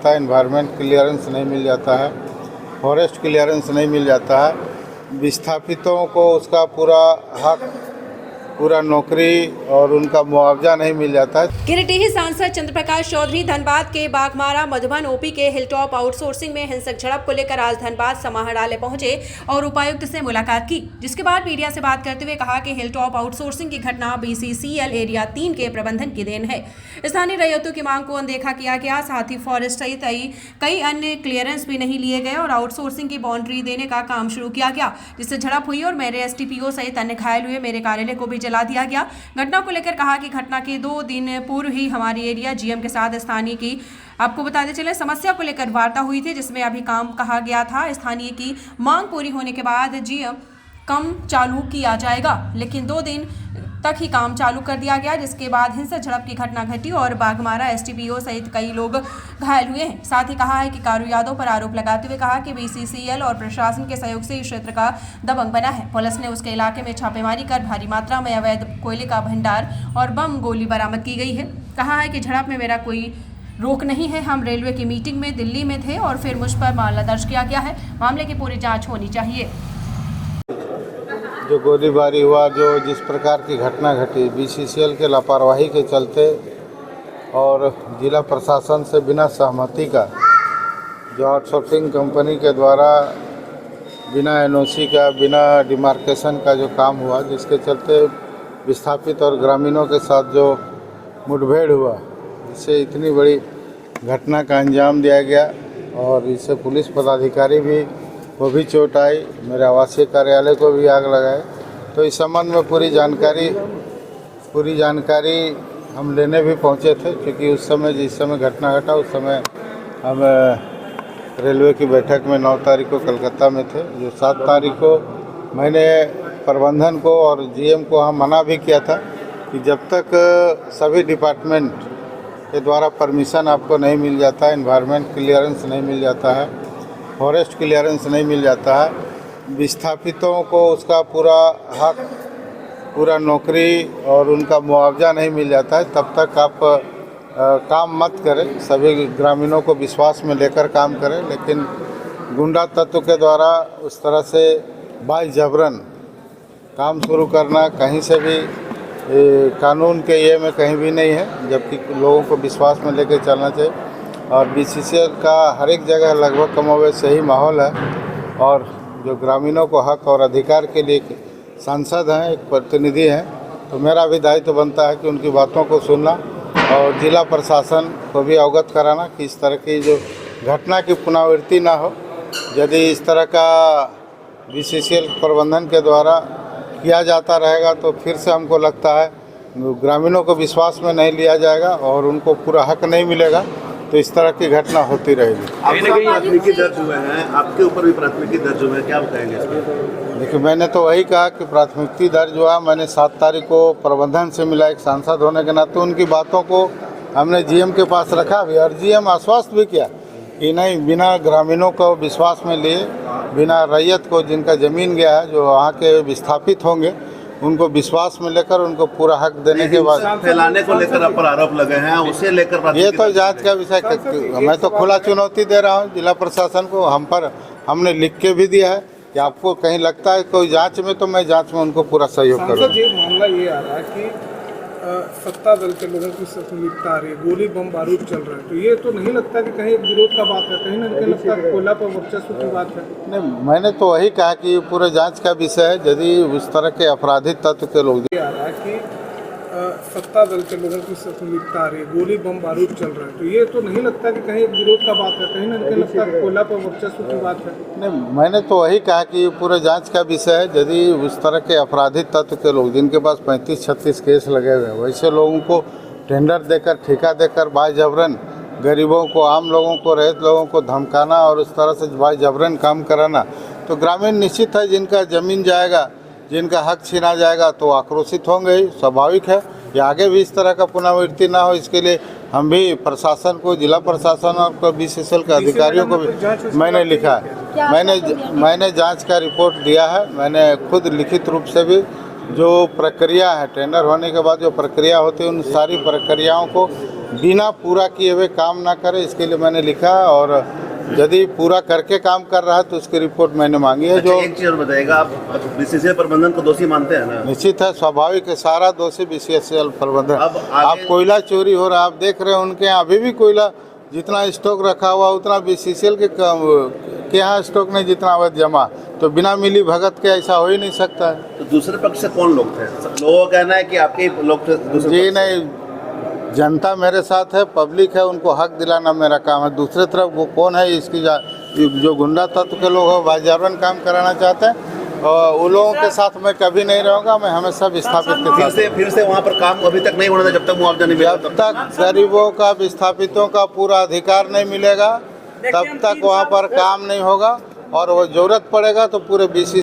जाता है, environment clearance नहीं मिल जाता है, फॉरेस्ट क्लियरेंस नहीं मिल जाता है, विस्थापितों को उसका पूरा हक, पूरा नौकरी और उनका मुआवजा नहीं मिल जाता है। गिरिडीह सांसद चंद्रप्रकाश चौधरी धनबाद के बाघमारा मधुबन ओपी के हिलटॉप आउटसोर्सिंग में हिंसक झड़प को लेकर आज धनबाद समाहरणालय पहुंचे और उपायुक्त से मुलाकात की, जिसके बाद मीडिया से बात करते हुए कहा कि हिलटॉप आउटसोर्सिंग की घटना BCCL एरिया 3 के प्रबंधन की देन है। स्थानीय रैयतों की मांग को अनदेखा किया गया, साथ ही फॉरेस्ट सहित कई अन्य क्लियरेंस भी नहीं लिए गए और आउटसोर्सिंग की बाउंड्री देने का काम शुरू किया गया, जिससे झड़प हुई और मेरे STPO सहित अन्य घायल हुए। मेरे कार्यालय को भी जला दिया गया। घटना को लेकर कहा कि घटना के 2 दिन पूर्व ही हमारी एरिया GM के साथ स्थानीय की आपको बताते चले समस्या को लेकर वार्ता हुई थी, जिसमें अभी काम कहा गया था। स्थानीय की मांग पूरी होने के बाद GM काम चालू किया जाएगा, लेकिन 2 दिन तक ही काम चालू कर दिया गया, जिसके बाद हिंसक झड़प की घटना घटी और बाघमारा STPO सहित कई लोग घायल हुए हैं। साथ ही कहा है कि कारू यादव पर आरोप लगाते हुए कहा कि BCCL और प्रशासन के सहयोग से इस क्षेत्र का दबंग बना है। पुलिस ने उसके इलाके में छापेमारी कर भारी मात्रा में अवैध कोयले का भंडार और बम गोली बरामद की गई है। कहा है कि झड़प में मेरा कोई रोक नहीं है, हम रेलवे की मीटिंग में दिल्ली में थे और फिर मुझ पर मामला दर्ज किया गया है। मामले की पूरी जाँच होनी चाहिए। जो गोलीबारी हुआ, जो जिस प्रकार की घटना घटी BCCL के लापरवाही के चलते और जिला प्रशासन से बिना सहमति का जो आउटसोर्सिंग कंपनी के द्वारा बिना NOC का, बिना डिमार्केशन का जो काम हुआ, जिसके चलते विस्थापित और ग्रामीणों के साथ जो मुठभेड़ हुआ, जिससे इतनी बड़ी घटना का अंजाम दिया गया और इससे पुलिस पदाधिकारी भी वो भी चोट आई, मेरे आवासीय कार्यालय को भी आग लगाए। तो इस संबंध में पूरी जानकारी हम लेने भी पहुंचे थे, क्योंकि उस समय जिस समय घटना घटा उस समय हम रेलवे की बैठक में 9 तारीख को कलकत्ता में थे। जो 7 तारीख को मैंने प्रबंधन को और GM को हम मना भी किया था कि जब तक सभी डिपार्टमेंट के द्वारा परमिशन आपको नहीं मिल जाता है, एनवायरनमेंट क्लियरेंस नहीं मिल जाता है, फॉरेस्ट क्लियरेंस नहीं मिल जाता है, विस्थापितों को उसका पूरा हक, पूरा नौकरी और उनका मुआवजा नहीं मिल जाता है, तब तक आप काम मत करें। सभी ग्रामीणों को विश्वास में लेकर काम करें, लेकिन गुंडा तत्व के द्वारा उस तरह से बाय जबरन काम शुरू करना कहीं से भी कानून के ये में कहीं भी नहीं है, जबकि लोगों को विश्वास में लेकर चलना चाहिए। और BCCL का हर एक जगह लगभग कमोबेश सही माहौल है और जो ग्रामीणों को हक और अधिकार के लिए सांसद हैं, एक प्रतिनिधि हैं, तो मेरा भी दायित्व बनता है कि उनकी बातों को सुनना और जिला प्रशासन को भी अवगत कराना कि इस तरह की जो घटना की पुनरावृत्ति ना हो। यदि इस तरह का BCCL प्रबंधन के द्वारा किया जाता रहेगा तो फिर से हमको लगता है ग्रामीणों को विश्वास में नहीं लिया जाएगा और उनको पूरा हक नहीं मिलेगा, तो इस तरह की घटना होती रहेगी। प्राथमिकी दर्ज हुए हैं, आपके ऊपर भी प्राथमिकी दर्ज हुए हैं, क्या बताएंगे? देखिए, मैंने तो वही कहा कि प्राथमिकी दर्ज हुआ। मैंने 7 तारीख को प्रबंधन से मिला, एक सांसद होने के नाते उनकी बातों को हमने GM के पास रखा भी और GM आश्वस्त भी किया कि नहीं, बिना ग्रामीणों को विश्वास में लिए, बिना रैयत को जिनका ज़मीन गया है, जो वहाँ के विस्थापित होंगे, उनको विश्वास में लेकर उनको पूरा हक देने के बाद फैलाने को लेकर आप पर आरोप लगे हैं, उसे लेकर ये तो जांच का विषय। मैं तो खुला चुनौती दे रहा हूँ जिला प्रशासन को। हमने लिख के भी दिया है कि आपको कहीं लगता है कोई जांच में, तो मैं जांच में उनको पूरा सहयोग करूँगा। ये मामला ये आ रहा है कि सत्ता दल के लोगों की संलिप्तता आ रही है, गोली बम बारूद चल रहा है, तो ये तो नहीं लगता कि कहीं विरोध का बात है, कहीं ना कहीं लगता है कोयला पर वर्चस्व की बात है? नहीं, मैंने तो वही कहा कि पूरे जांच का विषय है। यदि उस तरह के अपराधी तत्व के लोग आ रहा है कि सत्ता दल के लोगों की संलिप्तता आ रही है, गोली बम बारूद चल रहा है, तो ये तो नहीं लगता कि कहीं विरोध का बात है, कहीं ना कहीं लगता है कोयला पर वर्चस्व की बात है? नहीं, मैंने तो वही कहा कि पूरे जांच का विषय है। यदि उस तरह के अपराधी तत्व के लोग जिनके पास 35-36 केस लगे हुए हैं, वैसे लोगों को टेंडर देकर, ठेका देकर बाय जबरन गरीबों को, आम लोगों को, रैयत लोगों को धमकाना और उस तरह से बाय जबरन काम कराना, तो ग्रामीण निश्चित है जिनका ज़मीन जाएगा, जिनका हक छीना जाएगा तो आक्रोशित होंगे ही, स्वाभाविक है। या आगे भी इस तरह का पुनरावृत्ति ना हो, इसके लिए हम भी प्रशासन को, जिला प्रशासन और BCCL के अधिकारियों को भी मैंने लिखा है। मैंने जांच का रिपोर्ट दिया है। मैंने खुद लिखित रूप से भी जो प्रक्रिया है, टेंडर होने के बाद जो प्रक्रिया होती है, उन सारी प्रक्रियाओं को बिना पूरा किए हुए काम ना करे, इसके लिए मैंने लिखा। और यदि पूरा करके काम कर रहा है तो उसकी रिपोर्ट मैंने मांगी है। अच्छा, जो एक चीज और बताइएगा, आप बीसीसीआई प्रबंधन को दोषी मानते हैं ना? निश्चित है, स्वाभाविक है, सारा दोषी बीसीसीएल प्रबंधन। अब आगे- आप कोयला चोरी हो रहा है, आप देख रहे हैं उनके यहाँ अभी भी कोयला जितना स्टॉक रखा हुआ उतना बीसीसीएल के यहाँ स्टॉक नहीं जितना अवैध जमा। तो बिना मिली भगत के ऐसा हो ही नहीं सकता है। तो दूसरे पक्ष से कौन लोग थे? लोगों का कहना है कि आपके ही लोग थे दूसरे जी पक्ष से। नहीं, जनता मेरे साथ है, पब्लिक है, उनको हक दिलाना मेरा काम है। दूसरे तरफ वो कौन है इसकी जो गुंडा तत्व के लोग हैं बाजारवन काम कराना चाहते हैं, और उन लोगों के साथ मैं कभी नहीं रहूँगा। मैं हमेशा विस्थापित के साथ। फिर से वहाँ पर काम अभी तक नहीं होने दें जब तक मुआवजा नहीं मिलेगा। जब तक गरीबों का, विस्थापितों का पूरा अधिकार नहीं मिलेगा तब तक वहाँ पर काम नहीं होगा। और वो जरूरत पड़ेगा तो पूरे BC